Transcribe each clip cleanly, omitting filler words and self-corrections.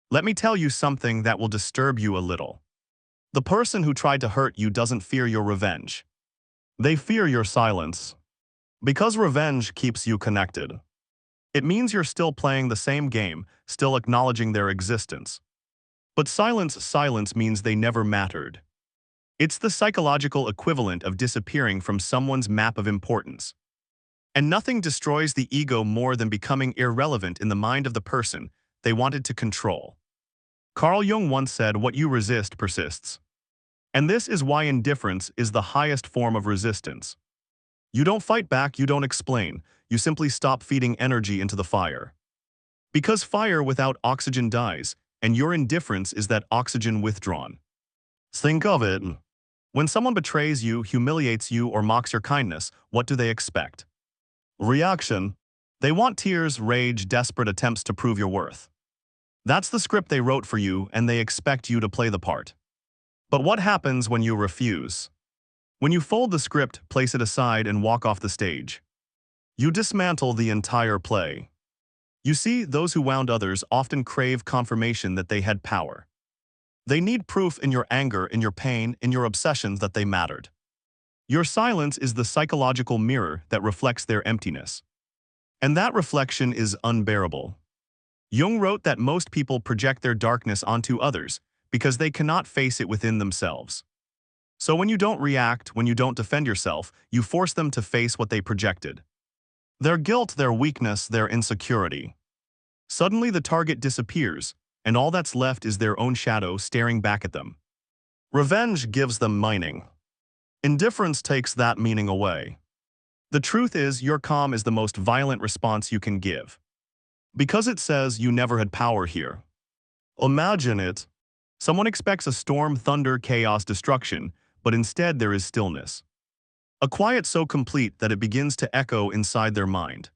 Let me tell you something that will disturb you a little. The person who tried to hurt you doesn't fear your revenge. They fear your silence. Because revenge keeps you connected. It means you're still playing the same game, still acknowledging their existence. But silence means they never mattered. It's the psychological equivalent of disappearing from someone's map of importance. And nothing destroys the ego more than becoming irrelevant in the mind of the person they wanted to control. Carl Jung once said, "What you resist persists." And this is why indifference is the highest form of resistance. You don't fight back, you don't explain, you simply stop feeding energy into the fire. Because fire without oxygen dies, and your indifference is that oxygen withdrawn. Think of it. When someone betrays you, humiliates you, or mocks your kindness, what do they expect? Reaction. They want tears, rage, desperate attempts to prove your worth. That's the script they wrote for you, and they expect you to play the part. But what happens when you refuse? When you fold the script, place it aside, and walk off the stage? You dismantle the entire play. You see, those who wound others often crave confirmation that they had power. They need proof in your anger, in your pain, in your obsessions that they mattered. Your silence is the psychological mirror that reflects their emptiness. And that reflection is unbearable. Jung wrote that most people project their darkness onto others because they cannot face it within themselves. So when you don't react, when you don't defend yourself, you force them to face what they projected. Their guilt, their weakness, their insecurity. Suddenly the target disappears, and all that's left is their own shadow staring back at them. Revenge gives them meaning. Indifference takes that meaning away. The truth is, your calm is the most violent response you can give. Because it says you never had power here. Imagine it. Someone expects a storm, thunder, chaos, destruction, but instead there is stillness. A quiet so complete that it begins to echo inside their mind.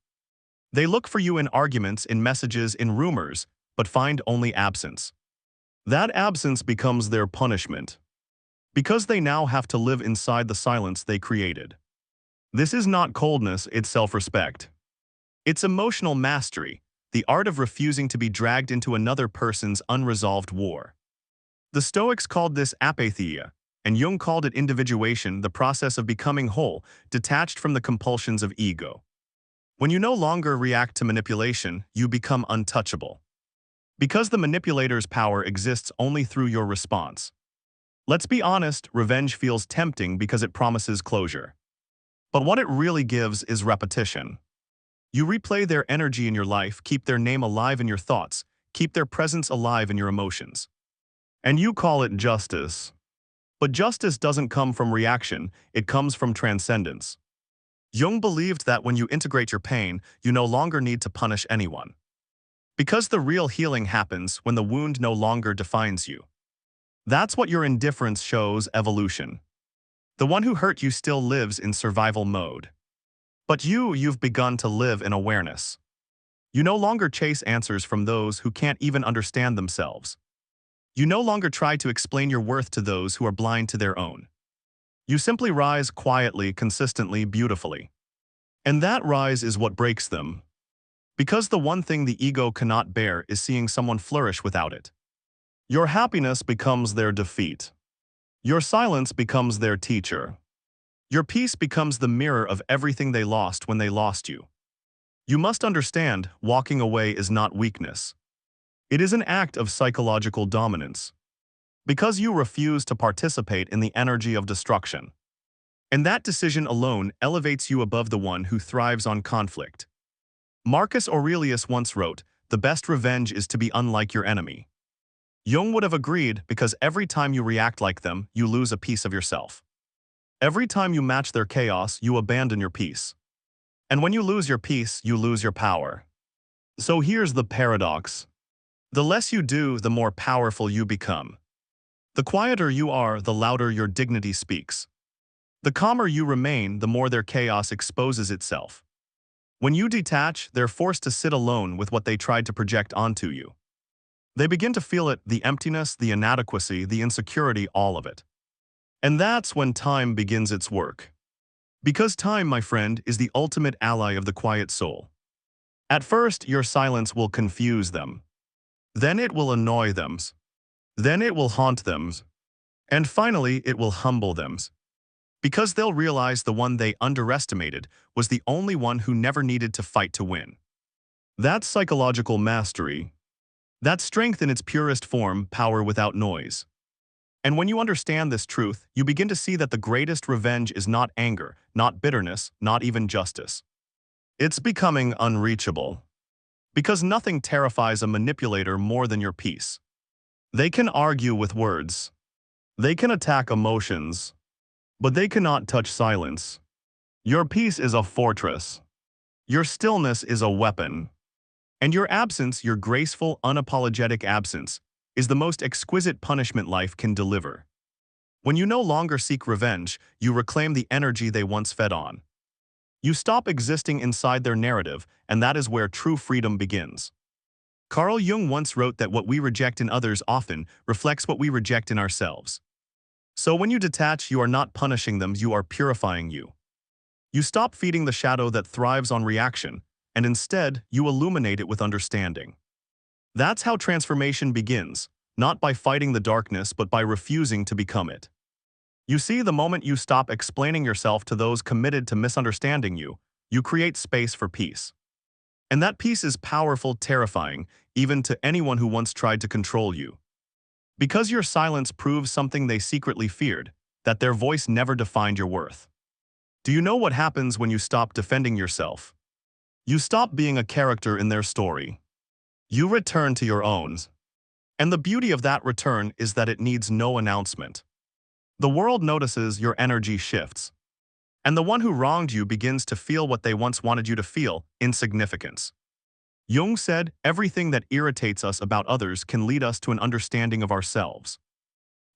They look for you in arguments, in messages, in rumors, but find only absence. That absence becomes their punishment. Because they now have to live inside the silence they created. This is not coldness, it's self-respect. It's emotional mastery, the art of refusing to be dragged into another person's unresolved war. The Stoics called this apatheia, and Jung called it individuation, the process of becoming whole, detached from the compulsions of ego. When you no longer react to manipulation, you become untouchable. Because the manipulator's power exists only through your response. Let's be honest, revenge feels tempting because it promises closure. But what it really gives is repetition. You replay their energy in your life, keep their name alive in your thoughts, keep their presence alive in your emotions. And you call it justice. But justice doesn't come from reaction, it comes from transcendence. Jung believed that when you integrate your pain, you no longer need to punish anyone. Because the real healing happens when the wound no longer defines you. That's what your indifference shows: evolution. The one who hurt you still lives in survival mode. But you've begun to live in awareness. You no longer chase answers from those who can't even understand themselves. You no longer try to explain your worth to those who are blind to their own. You simply rise quietly, consistently, beautifully. And that rise is what breaks them. Because the one thing the ego cannot bear is seeing someone flourish without it. Your happiness becomes their defeat. Your silence becomes their teacher. Your peace becomes the mirror of everything they lost when they lost you. You must understand, walking away is not weakness. It is an act of psychological dominance. Because you refuse to participate in the energy of destruction. And that decision alone elevates you above the one who thrives on conflict. Marcus Aurelius once wrote, "The best revenge is to be unlike your enemy." Jung would have agreed, because every time you react like them, you lose a piece of yourself. Every time you match their chaos, you abandon your peace. And when you lose your peace, you lose your power. So here's the paradox. The less you do, the more powerful you become. The quieter you are, the louder your dignity speaks. The calmer you remain, the more their chaos exposes itself. When you detach, they're forced to sit alone with what they tried to project onto you. They begin to feel it, the emptiness, the inadequacy, the insecurity, all of it. And that's when time begins its work. Because time, my friend, is the ultimate ally of the quiet soul. At first, your silence will confuse them. Then it will annoy them. Then it will haunt them. And finally, it will humble them. Because they'll realize the one they underestimated was the only one who never needed to fight to win. That's psychological mastery. That's strength in its purest form, power without noise. And when you understand this truth, you begin to see that the greatest revenge is not anger, not bitterness, not even justice. It's becoming unreachable. Because nothing terrifies a manipulator more than your peace. They can argue with words. They can attack emotions. But they cannot touch silence. Your peace is a fortress. Your stillness is a weapon. And your absence, your graceful, unapologetic absence, is the most exquisite punishment life can deliver. When you no longer seek revenge, you reclaim the energy they once fed on. You stop existing inside their narrative, and that is where true freedom begins. Carl Jung once wrote that what we reject in others often reflects what we reject in ourselves. So when you detach, you are not punishing them, you are purifying you. You stop feeding the shadow that thrives on reaction, and instead, you illuminate it with understanding. That's how transformation begins, not by fighting the darkness but by refusing to become it. You see, the moment you stop explaining yourself to those committed to misunderstanding you, you create space for peace. And that peace is powerful, terrifying, even to anyone who once tried to control you. Because your silence proves something they secretly feared, that their voice never defined your worth. Do you know what happens when you stop defending yourself? You stop being a character in their story. You return to your own. And the beauty of that return is that it needs no announcement. The world notices your energy shifts. And the one who wronged you begins to feel what they once wanted you to feel, insignificance. Jung said, everything that irritates us about others can lead us to an understanding of ourselves.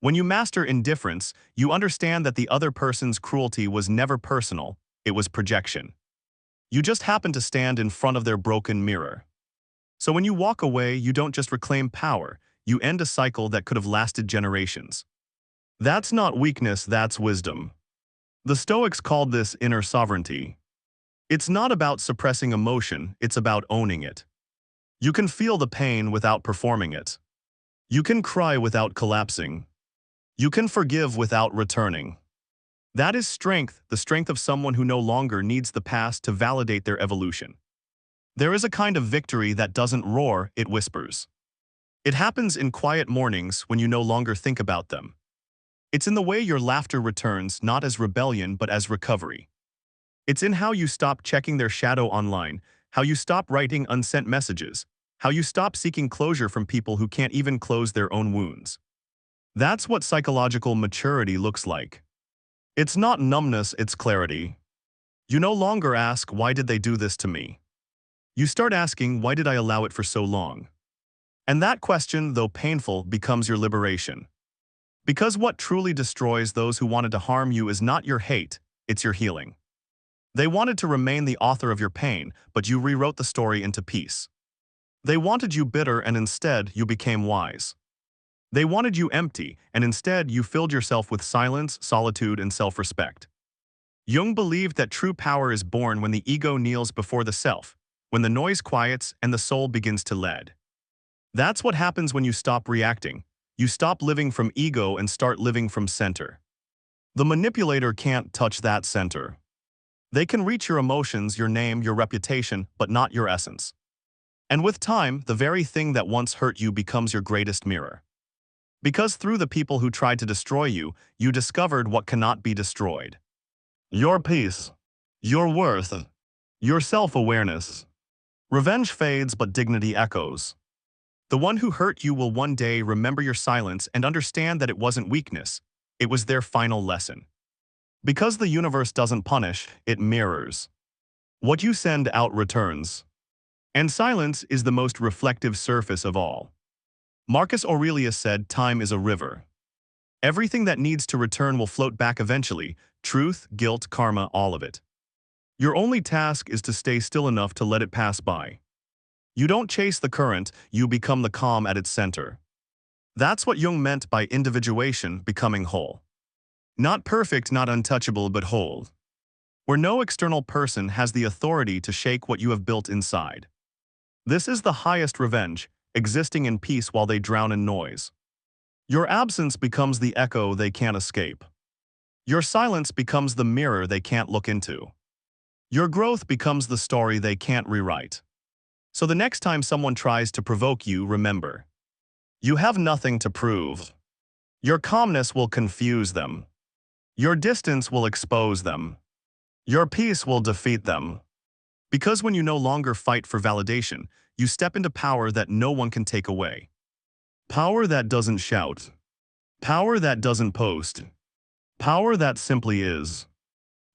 When you master indifference, you understand that the other person's cruelty was never personal, it was projection. You just happen to stand in front of their broken mirror. So when you walk away, you don't just reclaim power, you end a cycle that could have lasted generations. That's not weakness, that's wisdom. The Stoics called this inner sovereignty. It's not about suppressing emotion, it's about owning it. You can feel the pain without performing it. You can cry without collapsing. You can forgive without returning. That is strength, the strength of someone who no longer needs the past to validate their evolution. There is a kind of victory that doesn't roar, it whispers. It happens in quiet mornings when you no longer think about them. It's in the way your laughter returns, not as rebellion but as recovery. It's in how you stop checking their shadow online, how you stop writing unsent messages, how you stop seeking closure from people who can't even close their own wounds. That's what psychological maturity looks like. It's not numbness, it's clarity. You no longer ask, why did they do this to me? You start asking, why did I allow it for so long? And that question, though painful, becomes your liberation. Because what truly destroys those who wanted to harm you is not your hate, it's your healing. They wanted to remain the author of your pain, but you rewrote the story into peace. They wanted you bitter, and instead you became wise. They wanted you empty, and instead you filled yourself with silence, solitude, and self-respect. Jung believed that true power is born when the ego kneels before the self, when the noise quiets and the soul begins to lead. That's what happens when you stop reacting. You stop living from ego and start living from center. The manipulator can't touch that center. They can reach your emotions, your name, your reputation, but not your essence. And with time, the very thing that once hurt you becomes your greatest mirror. Because through the people who tried to destroy you, you discovered what cannot be destroyed. Your peace, your worth, your self-awareness. Revenge fades, but dignity echoes. The one who hurt you will one day remember your silence and understand that it wasn't weakness, it was their final lesson. Because the universe doesn't punish, it mirrors. What you send out returns. And silence is the most reflective surface of all. Marcus Aurelius said, time is a river. Everything that needs to return will float back eventually, truth, guilt, karma, all of it. Your only task is to stay still enough to let it pass by. You don't chase the current, you become the calm at its center. That's what Jung meant by individuation, becoming whole. Not perfect, not untouchable, but whole. Where no external person has the authority to shake what you have built inside. This is the highest revenge, existing in peace while they drown in noise. Your absence becomes the echo they can't escape. Your silence becomes the mirror they can't look into. Your growth becomes the story they can't rewrite. So the next time someone tries to provoke you, remember, you have nothing to prove. Your calmness will confuse them. Your distance will expose them. Your peace will defeat them. Because when you no longer fight for validation, you step into power that no one can take away. Power that doesn't shout. Power that doesn't post. Power that simply is.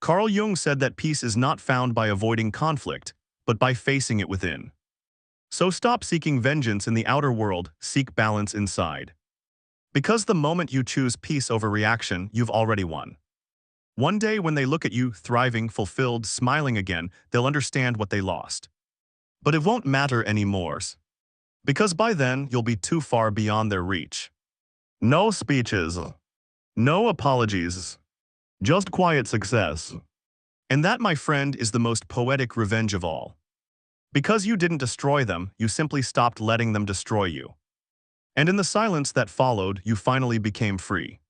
Carl Jung said that peace is not found by avoiding conflict, but by facing it within. So stop seeking vengeance in the outer world, seek balance inside. Because the moment you choose peace over reaction, you've already won. One day when they look at you, thriving, fulfilled, smiling again, they'll understand what they lost. But it won't matter anymore. Because by then, you'll be too far beyond their reach. No speeches. No apologies. Just quiet success. And that, my friend, is the most poetic revenge of all. Because you didn't destroy them, you simply stopped letting them destroy you. And in the silence that followed, you finally became free.